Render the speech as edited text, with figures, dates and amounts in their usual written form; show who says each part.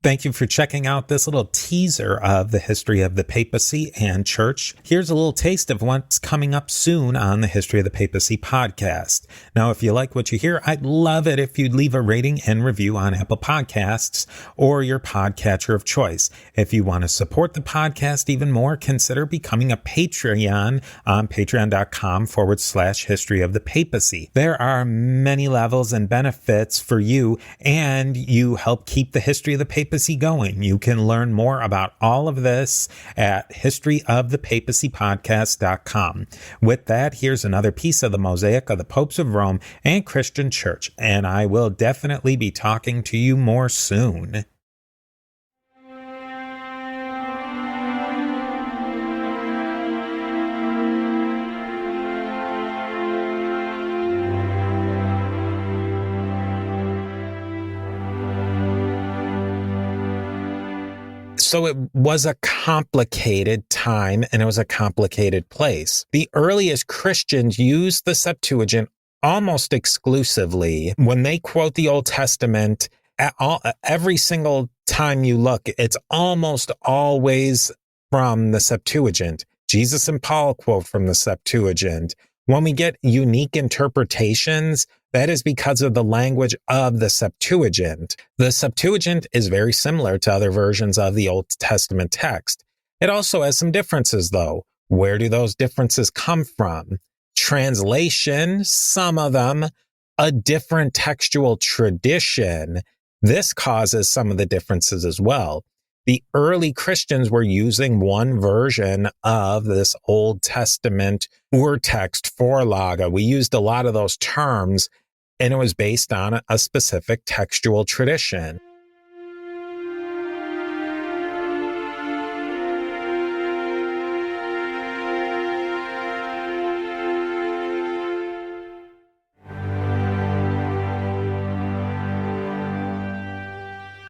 Speaker 1: Thank you for checking out this little teaser of the history of the papacy and church. Here's a little taste of what's coming up soon on the History of the Papacy podcast. Now, if you like what you hear, I'd love it if you'd leave a rating and review on Apple Podcasts or your podcatcher of choice. If you want to support the podcast even more, consider becoming a Patreon on patreon.com/history of the papacy. There are many levels and benefits for you, and you help keep the history of the papacy going. You can learn more about all of this at historyofthepapacypodcast.com. With that, here's another piece of the mosaic of the popes of Rome and Christian church, and I will definitely be talking to you more soon. So it was a complicated time and it was a complicated place. The earliest Christians used the Septuagint almost exclusively. When they quote the Old Testament, every single time you look, it's almost always from the Septuagint. Jesus and Paul quote from the Septuagint. When we get unique interpretations, that is because of the language of the Septuagint. The Septuagint is very similar to other versions of the Old Testament text. It also has some differences, though. Where do those differences come from? Translation, some of them, a different textual tradition. This causes some of the differences as well. The early Christians were using one version of this Old Testament urtext, Vorlage. We used a lot of those terms, and it was based on a specific textual tradition.